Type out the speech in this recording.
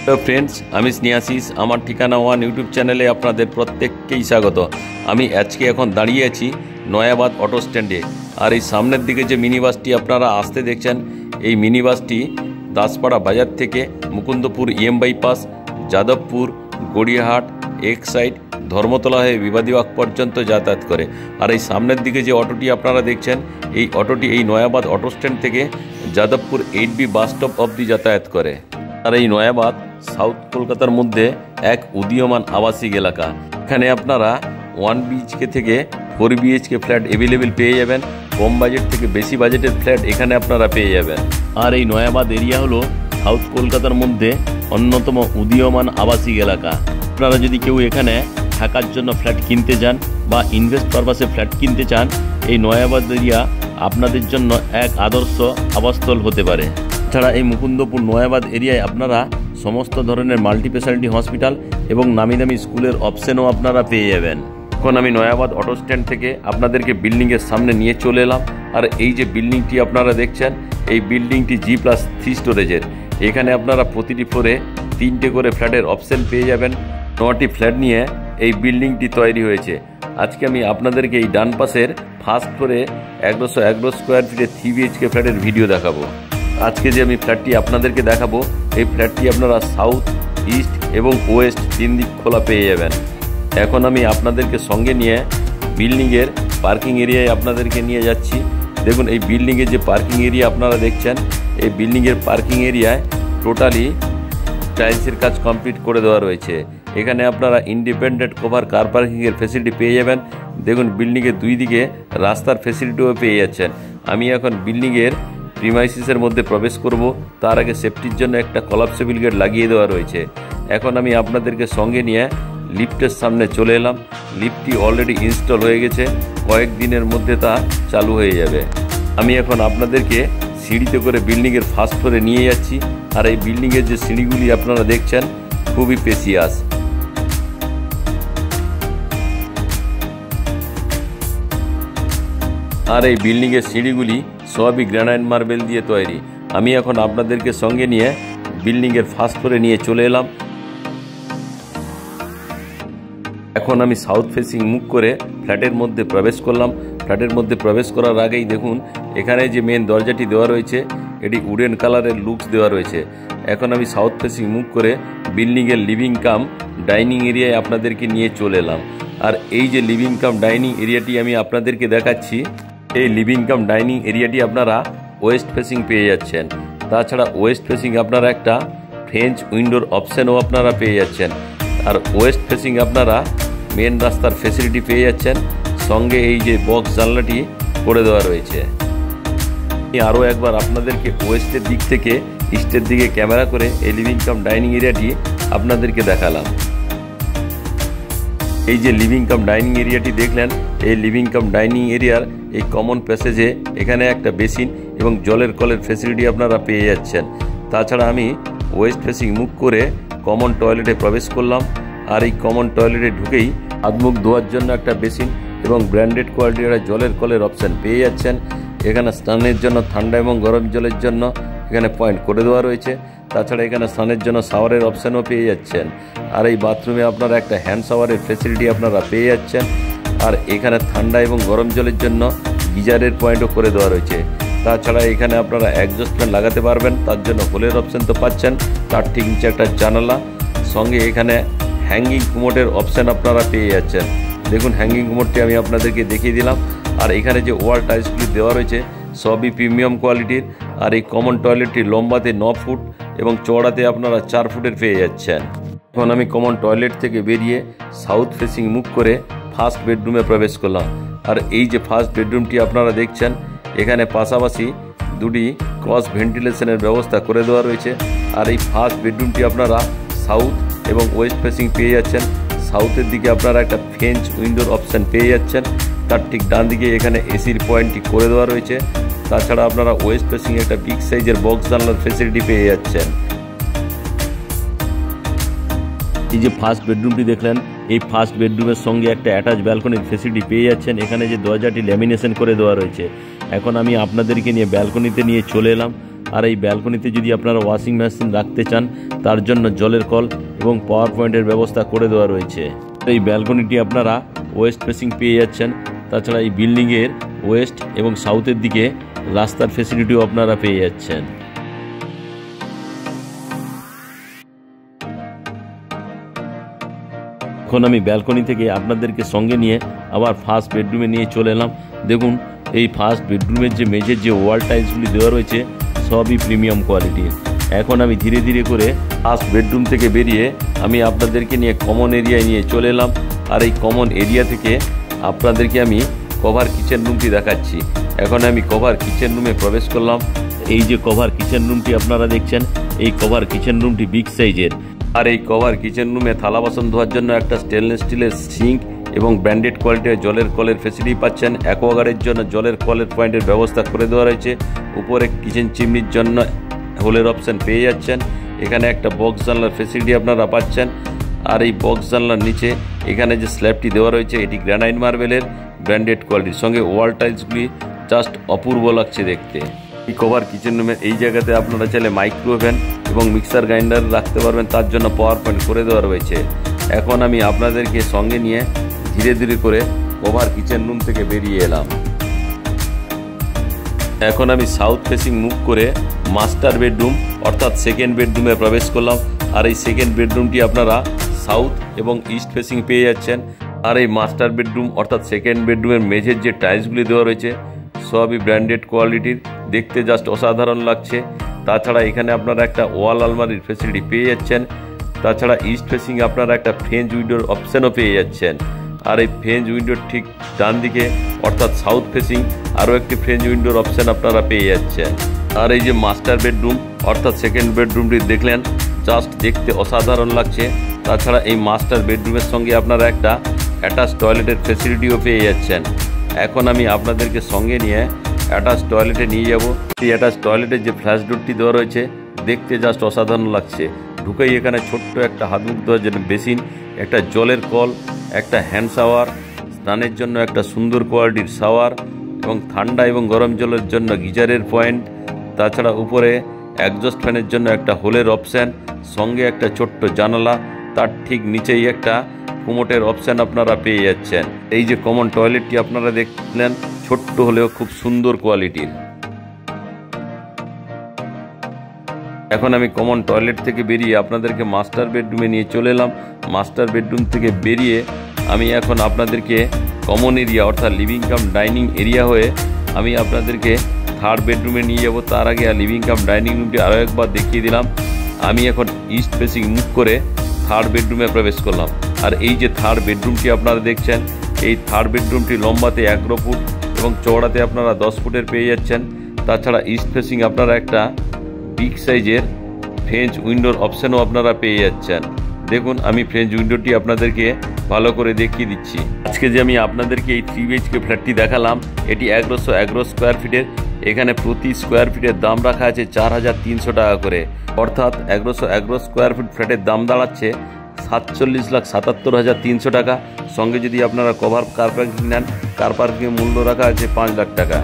Hello friends, আমি স্নেহাশিস। আমার ঠিকানা ওয়ান ইউটিউব চ্যানেলে আপনাদের প্রত্যেককেই স্বাগত। আমি আজকে এখন দাঁড়িয়ে আছি নয়াবাদ অটো স্ট্যান্ডে। আর এই সামনের দিকে যে মিনি বাসটি আপনারা আসতে দেখছেন, এই মিনি বাসটি দাসপাড়া বাজার থেকে Mukundapur EM bypass, Jadavpur, Gariahat, Exide, Dharmatala হয়ে বিবাদীবাগ পর্যন্ত যাতায়াত করে। আর এই সামনের দিকে যে অটোটি আপনারা দেখছেন, এই অটোটি এই নয়াবাদ অটো স্ট্যান্ড থেকে যাদবপুর 8B বাস স্টপ অবধি যাতায়াত করে। আর এই নয়াবাদ সাউথ কলকাতার মধ্যে এক উদীয়মান আবাসিক এলাকা। এখানে আপনারা 1 BHK থেকে 4 BHK ফ্ল্যাট অ্যাভেলেবেল পেয়ে যাবেন। কম বাজেট থেকে বেশি বাজেটের ফ্ল্যাট এখানে আপনারা পেয়ে যাবেন। আর এই নয়াবাদ এরিয়া হলো সাউথ কলকাতার মধ্যে অন্যতম উদীয়মান আবাসিক এলাকা। আপনারা যদি কেউ এখানে থাকার জন্য ফ্ল্যাট কিনতে চান বা ইনভেস্ট পারপাসে ফ্ল্যাট কিনতে চান, এই নয়াবাদ এরিয়া আপনাদের জন্য এক আদর্শ আবাসস্থল হতে পারে। এছাড়া এই মুকুন্দপুর নয়াবাদ এরিয়ায় আপনারা সমস্ত ধরনের মাল্টিস্পেশালিটি হসপিটাল এবং নামি দামি স্কুলের অপশনও আপনারা পেয়ে যাবেন। এখন আমি নয়াবাদ অটো স্ট্যান্ড থেকে আপনাদেরকে বিল্ডিংয়ের সামনে নিয়ে চলে এলাম। আর এই যে বিল্ডিংটি আপনারা দেখছেন, এই বিল্ডিংটি G+3 স্টোরেজের। এখানে আপনারা প্রতিটি ফ্লোরে 3টে করে ফ্ল্যাটের অপশন পেয়ে যাবেন। 9টি ফ্ল্যাট নিয়ে এই বিল্ডিংটি তৈরি হয়েছে। আজকে আমি আপনাদেরকে এই ডান পাশের ফার্স্ট ফ্লোরে 111 স্কোয়ার ফিটে 3 BHK ফ্ল্যাটের ভিডিও দেখাবো। আজকে যে আমি ফ্ল্যাটটি আপনাদেরকে দেখাবো, এই ফ্ল্যাটটি আপনারা সাউথ, ইস্ট এবং ওয়েস্ট 3 দিক খোলা পেয়ে যাবেন। এখন আমি আপনাদেরকে সঙ্গে নিয়ে বিল্ডিংয়ের পার্কিং এরিয়ায় আপনাদেরকে নিয়ে যাচ্ছি। দেখুন, এই বিল্ডিংয়ের যে পার্কিং এরিয়া আপনারা দেখছেন, এই বিল্ডিংয়ের পার্কিং এরিয়ায় টোটালি টাইলসের কাজ কমপ্লিট করে দেওয়া রয়েছে। এখানে আপনারা ইন্ডিপেন্ডেন্ট কভার কার পার্কিংয়ের ফেসিলিটি পেয়ে যাবেন। দেখুন, বিল্ডিংয়ের দুই দিকে রাস্তার ফেসিলিটিও পেয়ে যাচ্ছেন। আমি এখন বিল্ডিংয়ের প্রিমাইসিসের মধ্যে প্রবেশ করব। তার আগে সেফটির জন্য একটা কলাপসেবল গেট লাগিয়ে দেওয়া রয়েছে। এখন আমি আপনাদেরকে সঙ্গে নিয়ে লিফটের সামনে চলে এলাম। লিফটটি অলরেডি ইনস্টল হয়ে গেছে, কয়েকদিনের মধ্যে তা চালু হয়ে যাবে। আমি এখন আপনাদেরকে সিঁড়িতে করে বিল্ডিংয়ের ফার্স্ট ফ্লোরে নিয়ে যাচ্ছি। আর এই বিল্ডিংয়ের যে সিঁড়িগুলি আপনারা দেখছেন, খুবই স্পেসিয়াস। আর এই বিল্ডিংয়ের সিঁড়িগুলি সবই গ্রানাইট মার্বেল দিয়ে তৈরি। আমি এখন আপনাদেরকে সঙ্গে নিয়ে বিল্ডিংয়ের ফার্স্ট ফ্লোরে নিয়ে চলে এলাম। এখন আমি সাউথ ফেসিং মুখ করে ফ্ল্যাটের মধ্যে প্রবেশ করলাম। ফ্ল্যাটের মধ্যে প্রবেশ করার আগেই দেখুন, এখানে যে মেন দরজাটি দেওয়া রয়েছে, এটি উডেন কালারের লুকস দেওয়া রয়েছে। এখন আমি সাউথ ফেসিং মুখ করে বিল্ডিংয়ের লিভিং কাম ডাইনিং এরিয়ায় আপনাদেরকে নিয়ে চলে এলাম। আর এই যে লিভিং কাম ডাইনিং এরিয়াটি আমি আপনাদেরকে দেখাচ্ছি, এই লিভিং কাম ডাইনিং এরিয়াটি আপনারা ওয়েস্ট ফেসিং পেয়ে যাচ্ছেন। তাছাড়া ওয়েস্ট ফেসিং আপনারা একটা ফ্রেঞ্চ উইন্ডোর অপশানও আপনারা পেয়ে যাচ্ছেন। আর ওয়েস্ট ফেসিং আপনারা মেন রাস্তার ফেসিলিটি পেয়ে যাচ্ছেন। সঙ্গে এই যে বক্স জানলাটি করে দেওয়া রয়েছে। আমি আরও একবার আপনাদেরকে ওয়েস্টের দিক থেকে ইস্টের দিকে ক্যামেরা করে এই লিভিং কাম ডাইনিং এরিয়াটি আপনাদেরকে দেখালাম। এই যে লিভিং কাম ডাইনিং এরিয়াটি দেখলেন, এই লিভিং কাম ডাইনিং এরিয়ার এই কমন প্যাসেজে এখানে একটা বেসিন এবং জলের কলের ফেসিলিটি আপনারা পেয়ে যাচ্ছেন। তাছাড়া আমি ওয়েস্ট ফেসিং মুখ করে কমন টয়লেটে প্রবেশ করলাম। আর এই কমন টয়লেটে ঢুকেই হাত মুখ ধোয়ার জন্য একটা বেসিন এবং ব্র্যান্ডেড কোয়ালিটির জলের কলের অপশান পেয়ে যাচ্ছেন। এখানে স্নানের জন্য ঠান্ডা এবং গরম জলের জন্য এখানে পয়েন্ট করে দেওয়া রয়েছে। তাছাড়া এখানে স্নানের জন্য শাওয়ারের অপশানও পেয়ে যাচ্ছেন। আর এই বাথরুমে আপনারা একটা হ্যান্ড শাওয়ারের ফেসিলিটি আপনারা পেয়ে যাচ্ছেন। আর এখানে ঠান্ডা এবং গরম জলের জন্য গিজারের পয়েন্টও করে দেওয়া রয়েছে। তাছাড়া এখানে আপনারা এক্সস্ট ফ্যান লাগাতে পারবেন, তার জন্য হোলের অপশান তো পাচ্ছেন। তার ঠিক নিচে একটা জানালা, সঙ্গে এখানে হ্যাঙ্গিং কুমোটের অপশান আপনারা পেয়ে যাচ্ছেন। দেখুন, হ্যাঙ্গিং কুমোটটি আমি আপনাদেরকে দেখিয়ে দিলাম। আর এখানে যে ওয়াল টাইলসগুলি দেওয়া রয়েছে, সবই প্রিমিয়াম কোয়ালিটির। আর এই কমন টয়লেটটি লম্বাতে 9 ফুট এবং চওড়াতে আপনারা 4 ফুটের পেয়ে যাচ্ছেন। এখন আমি কমন টয়লেট থেকে বেরিয়ে সাউথ ফেসিং মুখ করে ফার্স্ট বেডরুমে প্রবেশ করলাম। আর এই যে ফার্স্ট বেডরুমটি আপনারা দেখছেন, এখানে পাশাপাশি দুটি ক্রস ভেন্টিলেশনের ব্যবস্থা করে দেওয়া রয়েছে। আর এই ফার্স্ট বেডরুমটি আপনারা সাউথ এবং ওয়েস্ট ফেসিং পেয়ে যাচ্ছেন। সাউথের দিকে আপনারা একটা ফ্রেঞ্চ উইন্ডোর অপশান পেয়ে যাচ্ছেন। তার ঠিক ডান দিকে এখানে এসির পয়েন্টটি করে দেওয়া রয়েছে। তাছাড়া আপনারা ওয়েস্ট ফেসিং একটা বিগ সাইজের বক্স জানলার ফেসিলিটি পেয়ে যাচ্ছেন। এই যে ফার্স্ট বেডরুমটি দেখলেন, এই ফার্স্ট বেডরুমের সঙ্গে একটা অ্যাটাচ ব্যালকনির ফেসিলিটি পেয়ে যাচ্ছেন। এখানে যে দরজাটি ল্যামিনেশন করে দেওয়া রয়েছে। এখন আমি আপনাদেরকে নিয়ে ব্যালকনিতে নিয়ে চলে এলাম। আর এই ব্যালকনিতে যদি আপনারা ওয়াশিং মেশিন রাখতে চান তার জন্য জলের কল এবং পাওয়ার পয়েন্টের ব্যবস্থা করে দেওয়া রয়েছে। এই ব্যালকনিটি আপনারা ওয়েস্ট ফেসিং পেয়ে যাচ্ছেন। তাছাড়া এই বিল্ডিংয়ের ওয়েস্ট এবং সাউথের দিকে রাস্তার ফেসিলিটিও আপনারা পেয়ে যাচ্ছেন। এখন আমি ব্যালকনি থেকে আপনাদেরকে সঙ্গে নিয়ে আবার ফার্স্ট বেডরুমে নিয়ে চলে এলাম। দেখুন এই ফার্স্ট বেডরুমের যে মেঝের যে ওয়াল টাইলসগুলি দেওয়া রয়েছে সবই প্রিমিয়াম কোয়ালিটির। এখন আমি ধীরে ধীরে করে ফার্স্ট বেডরুম থেকে বেরিয়ে আমি আপনাদেরকে নিয়ে কমন এরিয়ায় নিয়ে চলে এলাম। আর এই কমন এরিয়া থেকে আপনাদেরকে আমি কভার কিচেন রুমটি দেখাচ্ছি। এখন আমি কভার কিচেন রুমে প্রবেশ করলাম। এই যে কভার কিচেন রুমটি আপনারা দেখছেন, এই কভার কিচেন রুমটি বিগ সাইজের। আর এই কভার কিচেন রুমে থালা বাসন ধোয়ার জন্য একটা স্টেনলেস স্টিলের সিঙ্ক এবং ব্র্যান্ডেড কোয়ালিটির জলের কলের ফেসিলিটি পাচ্ছেন। অ্যাকোয়াগার্ডের জন্য জলের কলের পয়েন্টের ব্যবস্থা করে দেওয়া রয়েছে। উপরে কিচেন চিমনির জন্য হোলের অপশান পেয়ে যাচ্ছেন। এখানে একটা বক্স জানলার ফেসিলিটি আপনারা পাচ্ছেন। আর এই বক্স জানলার নিচে এখানে যে স্ল্যাবটি দেওয়া রয়েছে এটি গ্রানাইট মার্বেলের ব্র্যান্ডেড কোয়ালিটির, সঙ্গে ওয়াল টাইলসগুলি জাস্ট অপূর্ব লাগছে দেখতে। এই কভার কিচেন রুমের এই জায়গাতে আপনারা চাইলে মাইক্রোওভেন এবং মিক্সার গ্রাইন্ডার রাখতে পারবেন, তার জন্য পাওয়ার পয়েন্ট করে দেওয়া রয়েছে। এখন আমি আপনাদেরকে সঙ্গে নিয়ে ধীরে ধীরে করে কভার কিচেন রুম থেকে বেরিয়ে এলাম। এখন আমি সাউথ ফেসিং মুভ করে মাস্টার বেডরুম অর্থাৎ সেকেন্ড বেডরুমে প্রবেশ করলাম। আর এই সেকেন্ড বেডরুমটি আপনারা সাউথ এবং ইস্ট ফেসিং পেয়ে যাচ্ছেন। আর এই মাস্টার বেডরুম অর্থাৎ সেকেন্ড বেডরুমের মেঝের যে টাইলসগুলি দেওয়া রয়েছে সবই ব্র্যান্ডেড কোয়ালিটির, দেখতে জাস্ট অসাধারণ লাগছে। তাছাড়া এখানে আপনারা একটা ওয়াল আলমারির ফেসিলিটি পেয়ে যাচ্ছেন। তাছাড়া ইস্ট ফেসিং আপনারা একটা ফ্রেঞ্চ উইন্ডোর অপশানও পেয়ে যাচ্ছেন। আর এই ফ্রেঞ্চ উইন্ডোর ঠিক ডান দিকে অর্থাৎ সাউথ ফেসিং আরও একটি ফ্রেঞ্চ উইন্ডোর অপশান আপনারা পেয়ে যাচ্ছেন। আর এই যে মাস্টার বেডরুম অর্থাৎ সেকেন্ড বেডরুমটি দেখলেন, জাস্ট দেখতে অসাধারণ লাগছে। তাছাড়া এই মাস্টার বেডরুমের সঙ্গে আপনারা একটা অ্যাটাচ টয়লেটের ফেসিলিটিও পেয়ে যাচ্ছেন। এখন আমি আপনাদেরকে সঙ্গে নিয়ে অ্যাটাচ টয়লেটে নিয়ে যাব। এই অ্যাটাচ টয়লেটের যে ফ্ল্যাশ ডোরটি দেওয়া রয়েছে দেখতে জাস্ট অসাধারণ লাগছে। ঢুকেই এখানে ছোট্ট একটা হাত মুখ ধোয়ার জন্য বেসিন, একটা জলের কল, একটা হ্যান্ড শাওয়ার, স্নানের জন্য একটা সুন্দর কোয়ালিটির শাওয়ার এবং ঠান্ডা এবং গরম জলের জন্য গিজারের পয়েন্ট। তাছাড়া উপরে অ্যাডজাস্ট ফ্যানের জন্য একটা হোলের অপশান, সঙ্গে একটা ছোট্ট জানালা, তার ঠিক নিচেই একটা কুমোটের অপশান আপনারা পেয়ে যাচ্ছেন। এই যে কমন টয়লেটটি আপনারা দেখলেন, ছোট্ট হলেও খুব সুন্দর কোয়ালিটির। এখন আমি কমন টয়লেট থেকে বেরিয়ে আপনাদেরকে মাস্টার বেডরুমে নিয়ে চলে এলাম। মাস্টার বেডরুম থেকে বেরিয়ে আমি এখন আপনাদেরকে কমন এরিয়া অর্থাৎ লিভিং কাম ডাইনিং এরিয়া হয়ে আমি আপনাদেরকে থার্ড বেডরুমে নিয়ে যাব। তার আগে লিভিং কাম ডাইনিং রুমটি আরও একবার দেখিয়ে দিলাম। আমি এখন ইস্ট ফেসিং মুভ করে থার্ড বেডরুমে প্রবেশ করলাম। আর এই যে থার্ড বেডরুমটি আপনারা দেখছেন, এই থার্ড বেডরুমটি লম্বাতে 11 ফুট এবং চওড়াতে আপনারা 10 ফুটের পেয়ে যাচ্ছেন। তাছাড়া ইস্ট ফেসিং আপনারা একটা বিগ সাইজের ফ্রেঞ্চ উইন্ডোর অপশানও আপনারা পেয়ে যাচ্ছেন। দেখুন আমি ফ্রেঞ্চ উইন্ডোটি আপনাদেরকে ভালো করে দেখিয়ে দিচ্ছি। আজকে যে আমি আপনাদেরকে এই 3 BHK ফ্ল্যাটটি দেখালাম, এটি 1111 স্কোয়ার ফিটের। এখানে প্রতি স্কোয়ার ফিটের দাম রাখা আছে 4300 টাকা করে, অর্থাৎ 1111 স্কোয়ার ফিট ফ্ল্যাটের দাম দাঁড়াচ্ছে 47,77,300 টাকা। সঙ্গে যদি আপনারা কভার কার পার্কিং নেন, কার পার্কিংয়ের মূল্য রাখা আছে 5 লাখ টাকা।